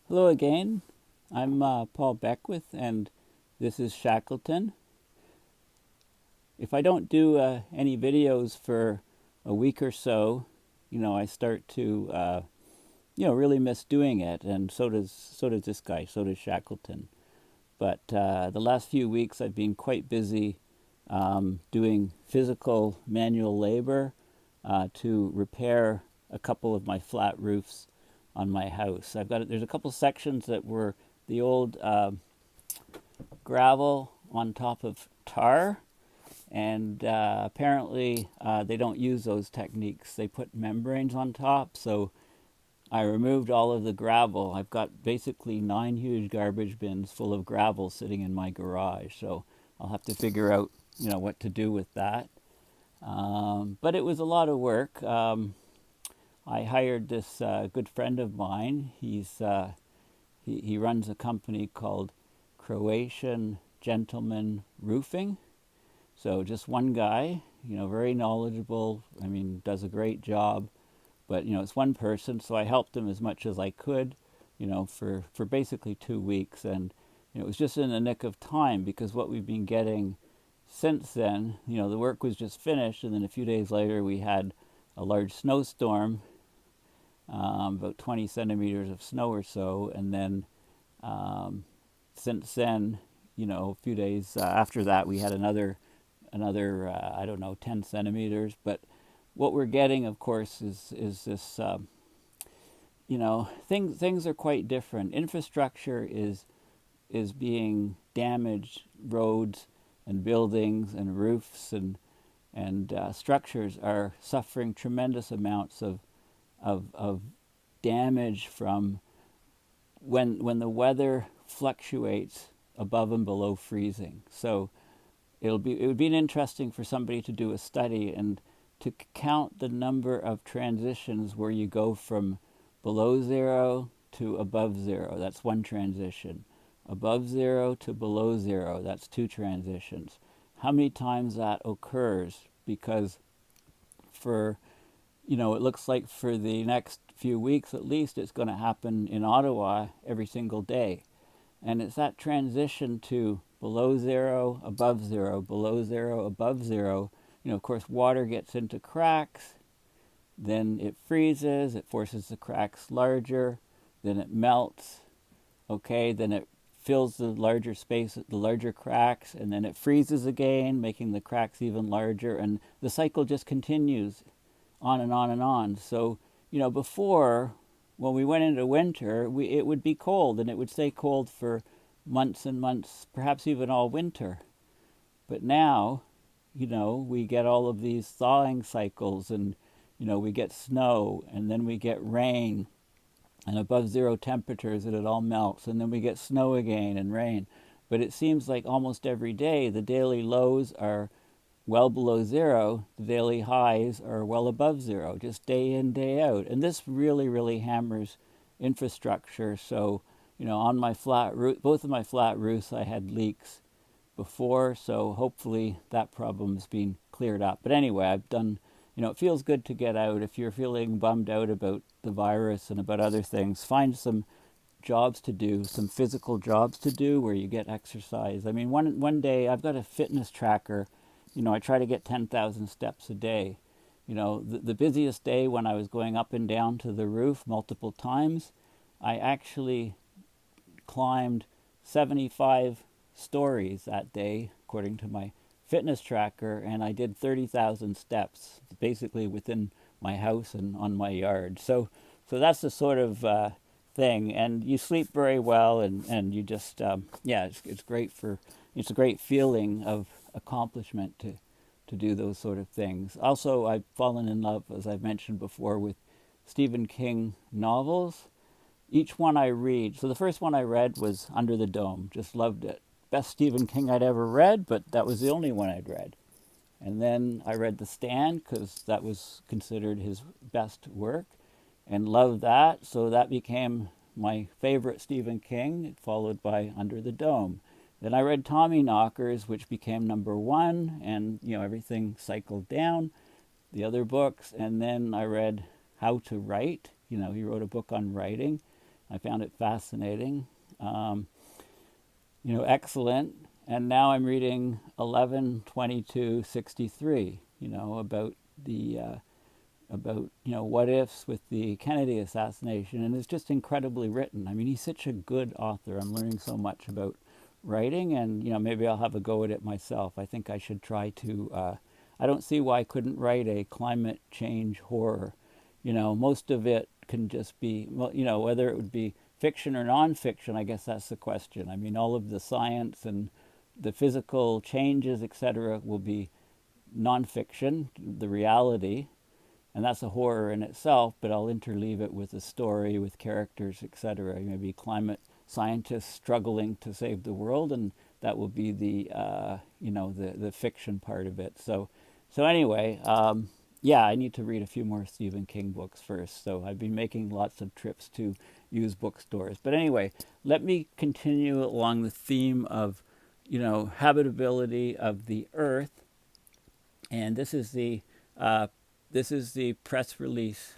Hello again. I'm Paul Beckwith, and this is Shackleton. If I don't do any videos for a week or so, I start to, really miss doing it, and so does this guy, so does Shackleton. But the last few weeks, I've been quite busy doing physical manual labor to repair a couple of my flat roofs on my house. There's a couple sections that were the old gravel on top of tar, and apparently they don't use those techniques. They put membranes on top, so I removed all of the gravel. I've got basically 9 huge garbage bins full of gravel sitting in my garage, so I'll have to figure out, what to do with that. But it was a lot of work. I hired this good friend of mine. He runs a company called Croatian Gentleman Roofing. So just one guy, very knowledgeable. I mean, does a great job. But it's one person, so I helped him as much as I could, for basically 2 weeks, and it was just in the nick of time because what we've been getting since then, the work was just finished, and then a few days later we had a large snowstorm, about 20 centimeters of snow or so, and then since then, a few days after that, we had another I don't know, 10 centimeters. But what we're getting, of course, is this. Things are quite different. Infrastructure is being damaged. Roads and buildings and roofs and structures are suffering tremendous amounts of damage from when the weather fluctuates above and below freezing. So it would be interesting for somebody to do a study and to count the number of transitions where you go from below zero to above zero. That's one transition. Above zero to below zero. That's 2 transitions. How many times that occurs? Because for it looks like for the next few weeks at least, it's going to happen in Ottawa every single day. And it's that transition to below zero, above zero, below zero, above zero. Of course, water gets into cracks, then it freezes, it forces the cracks larger, then it melts, okay, then it fills the larger space, the larger cracks, and then it freezes again, making the cracks even larger, and the cycle just continues on and on and on. So, before, when we went into winter, it would be cold, and it would stay cold for months and months, perhaps even all winter. But now, we get all of these thawing cycles, and, we get snow, and then we get rain, and above zero temperatures, and it all melts, and then we get snow again and rain. But it seems like almost every day the daily lows are well below zero, the daily highs are well above zero, just day in, day out. And this really, really hammers infrastructure. So, on my flat roof, both of my flat roofs, I had leaks before, so hopefully that problem's been cleared up. But anyway, I've done, it feels good to get out. If you're feeling bummed out about the virus and about other things, find some jobs to do, some physical jobs to do where you get exercise. I mean, one day I've got a fitness tracker. I try to get 10,000 steps a day. The busiest day when I was going up and down to the roof multiple times, I actually climbed 75 stories that day, according to my fitness tracker, and I did 30,000 steps, basically within my house and on my yard. So that's the sort of thing, and you sleep very well, and you just, it's great it's a great feeling of accomplishment to do those sort of things. Also, I've fallen in love, as I've mentioned before, with Stephen King novels. Each one I read, so the first one I read was Under the Dome, just loved it. Best Stephen King I'd ever read, but that was the only one I'd read. And then I read The Stand, because that was considered his best work, and loved that, so that became my favorite Stephen King, followed by Under the Dome. Then I read Tommyknockers, which became #1, and everything cycled down, the other books. And then I read How to Write. He wrote a book on writing. I found it fascinating. Excellent. And now I'm reading 11/22/63. About the what ifs with the Kennedy assassination, and it's just incredibly written. I mean, he's such a good author. I'm learning so much about writing, and maybe I'll have a go at it myself. I think I should try to. I don't see why I couldn't write a climate change horror. Most of it can just be, well, whether it would be fiction or nonfiction. I guess that's the question. I mean, all of the science and the physical changes, etc., will be nonfiction, the reality, and that's a horror in itself. But I'll interleave it with a story, with characters, etc. Maybe climate scientists struggling to save the world, and that will be the the fiction part of it. So anyway, yeah, I need to read a few more Stephen King books first. So I've been making lots of trips to used bookstores. But anyway, let me continue along the theme of habitability of the Earth, and this is the press release,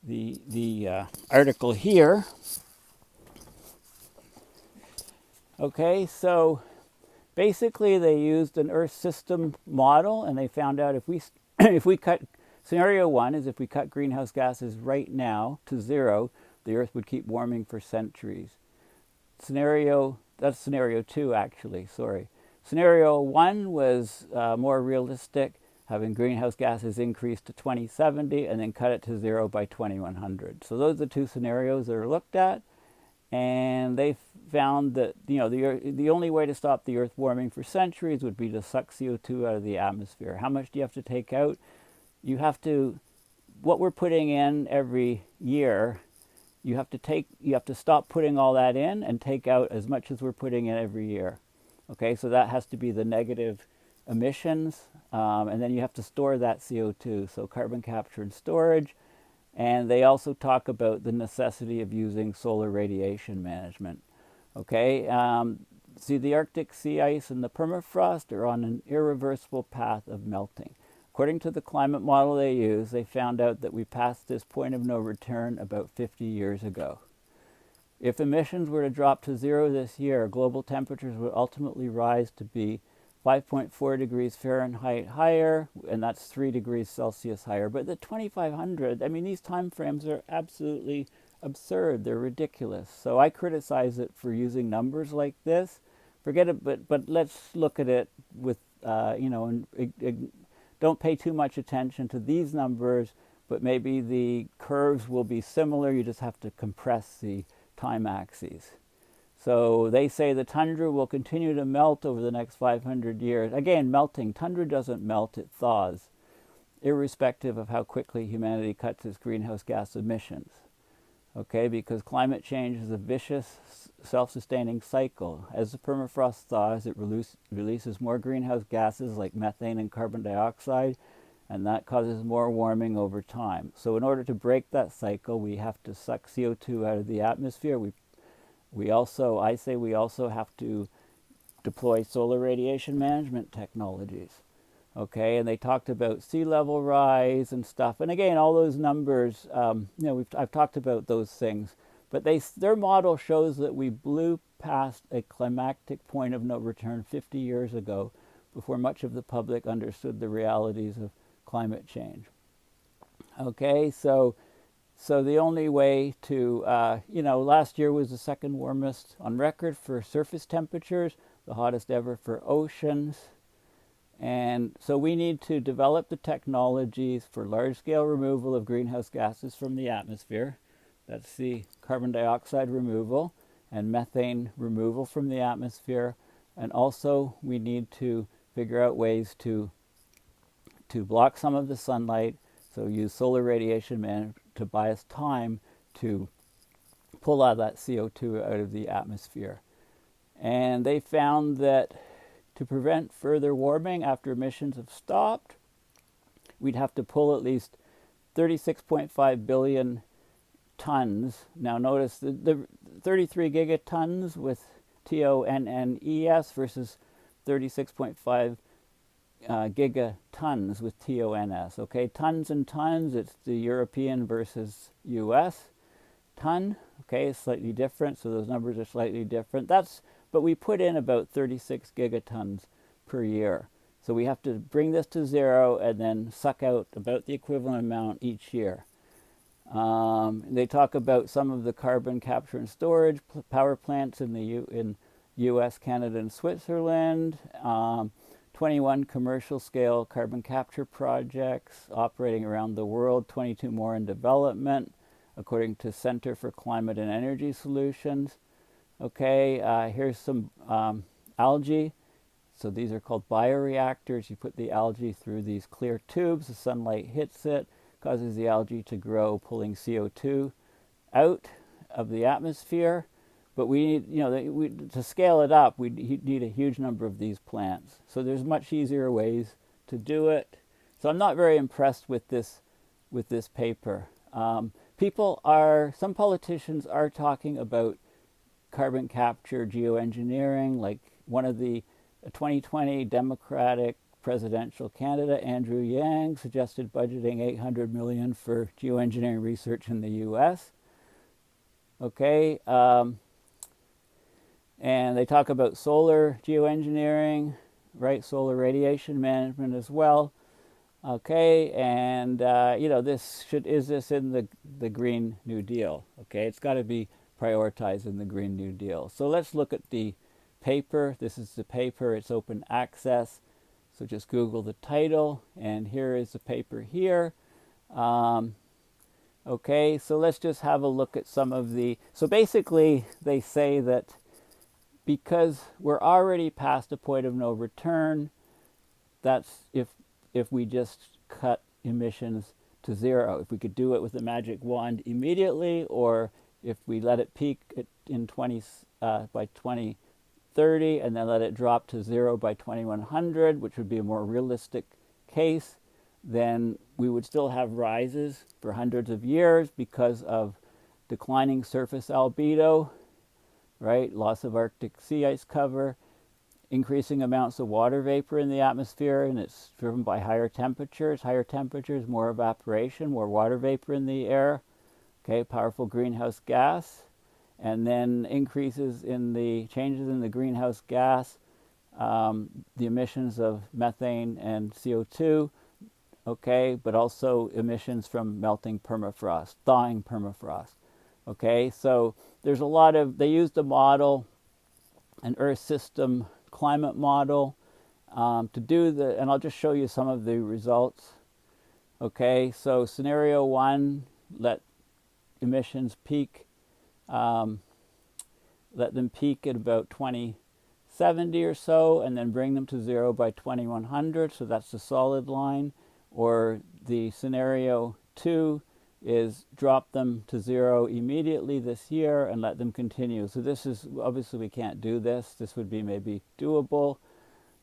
the article here. Okay, so basically they used an Earth system model, and they found out if we cut, scenario one is if we cut greenhouse gases right now to zero, the Earth would keep warming for centuries. That's scenario two, actually, sorry. Scenario one was more realistic, having greenhouse gases increase to 2070 and then cut it to zero by 2100. So those are the two scenarios that are looked at, and they found that the only way to stop the Earth warming for centuries would be to suck CO2 out of the atmosphere. How much do you have to take out? What we're putting in every year, you have to stop putting all that in and take out as much as we're putting in every year. Okay, so that has to be the negative emissions, and then you have to store that CO2, so carbon capture and storage. And they also talk about the necessity of using solar radiation management. Okay, see, the Arctic sea ice and the permafrost are on an irreversible path of melting. According to the climate model they use, they found out that we passed this point of no return about 50 years ago. If emissions were to drop to zero this year, global temperatures would ultimately rise to be 5.4 degrees Fahrenheit higher, and that's 3 degrees Celsius higher. But the 2500, I mean, these time frames are absolutely absurd. They're ridiculous. So I criticize it for using numbers like this. Forget it, but let's look at it with, don't pay too much attention to these numbers, but maybe the curves will be similar. You just have to compress the time axes. So they say the tundra will continue to melt over the next 500 years. Again, melting. Tundra doesn't melt, it thaws, irrespective of how quickly humanity cuts its greenhouse gas emissions. Okay, because climate change is a vicious, self-sustaining cycle. As the permafrost thaws, it releases more greenhouse gases like methane and carbon dioxide, and that causes more warming over time. So in order to break that cycle, we have to suck CO2 out of the atmosphere. We also have to deploy solar radiation management technologies. Okay, and they talked about sea level rise and stuff. And again, all those numbers, I've talked about those things. But their model shows that we blew past a climactic point of no return 50 years ago, before much of the public understood the realities of climate change. Okay, so the only way to, last year was the second warmest on record for surface temperatures, the hottest ever for oceans. And so we need to develop the technologies for large-scale removal of greenhouse gases from the atmosphere. That's the carbon dioxide removal and methane removal from the atmosphere. And also we need to figure out ways to block some of the sunlight, so use solar radiation management to buy us time to pull all that CO2 out of the atmosphere. And they found that to prevent further warming after emissions have stopped, we'd have to pull at least 36.5 billion tons. Now notice the 33 gigatons with TONNES versus 36.5 gigatons with TONS. Okay, tons and tons, it's the European versus US. ton. Okay, it's slightly different, so those numbers are slightly different. But we put in about 36 gigatons per year. So we have to bring this to zero and then suck out about the equivalent amount each year. They talk about some of the carbon capture and storage power plants in the U.S., Canada, and Switzerland. 21 commercial scale carbon capture projects operating around the world, 22 more in development, according to Center for Climate and Energy Solutions. Okay, here's some algae. So these are called bioreactors. You put the algae through these clear tubes, the sunlight hits it, causes the algae to grow, pulling CO2 out of the atmosphere. But we need, to scale it up, we need a huge number of these plants. So there's much easier ways to do it. So I'm not very impressed with this paper. Some politicians are talking about carbon capture geoengineering, like one of the 2020 Democratic presidential candidate, Andrew Yang, suggested budgeting $800 million for geoengineering research in the U.S. Okay, and they talk about solar geoengineering, right? Solar radiation management as well. Okay, and is this in the Green New Deal? Okay, it's got to be prioritized in the Green New Deal. So let's look at the paper. This is the paper. It's open access. So just Google the title, and here is the paper here. Okay, so let's just have a look at some of the. So basically, they say that because we're already past a point of no return, that's if we just cut emissions to zero. If we could do it with a magic wand immediately, or if we let it peak by 2030 and then let it drop to zero by 2100, which would be a more realistic case, then we would still have rises for hundreds of years because of declining surface albedo, right? Loss of Arctic sea ice cover, increasing amounts of water vapor in the atmosphere, and it's driven by higher temperatures. Higher temperatures, more evaporation, more water vapor in the air. Okay, powerful greenhouse gas. And then changes in the greenhouse gas, the emissions of methane and CO2, okay, but also emissions from melting permafrost, thawing permafrost. Okay, so there's a lot of, they used a model, an Earth system climate model, to do and I'll just show you some of the results. Okay, so scenario 1, let emissions peak, let them peak at about 2070 or so, and then bring them to zero by 2100, so that's the solid line. Or the scenario 2 is drop them to zero immediately this year and let them continue. So this is, obviously we can't do this. This would be maybe doable.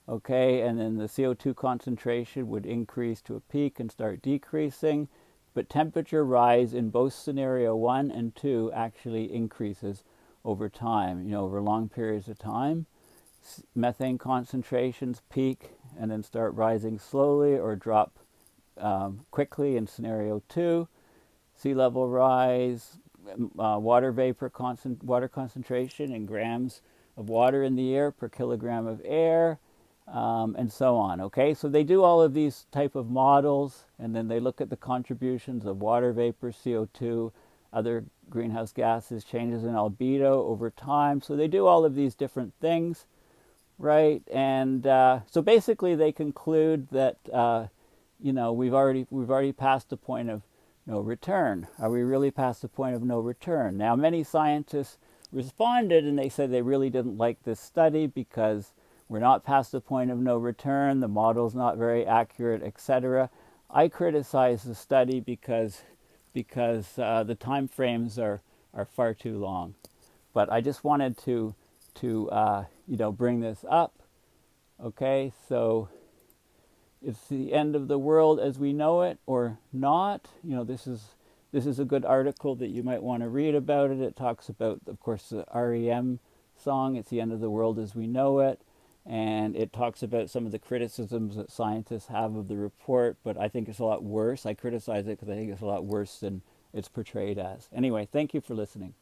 Okay, and then the CO2 concentration would increase to a peak and start decreasing. But temperature rise in both scenario 1 and 2 actually increases over time, over long periods of time. Methane concentrations peak and then start rising slowly or drop quickly in scenario 2. Sea level rise, water concentration in grams of water in the air per kilogram of air, and so on. Okay, so they do all of these type of models, and then they look at the contributions of water vapor, CO2, other greenhouse gases, changes in albedo over time. So they do all of these different things, right? And so basically, they conclude that we've already passed the point of no return. Are we really past the point of no return? Now, many scientists responded, and they said they really didn't like this study because we're not past the point of no return, the model's not very accurate, etc. I criticize the study because the time frames are far too long. But I just wanted to bring this up. Okay, so it's the end of the world as we know it or not. This is a good article that you might want to read about it. It talks about, of course, the REM song, It's the End of the World as We Know It. And it talks about some of the criticisms that scientists have of the report, but I think it's a lot worse. I criticize it because I think it's a lot worse than it's portrayed as. Anyway, thank you for listening.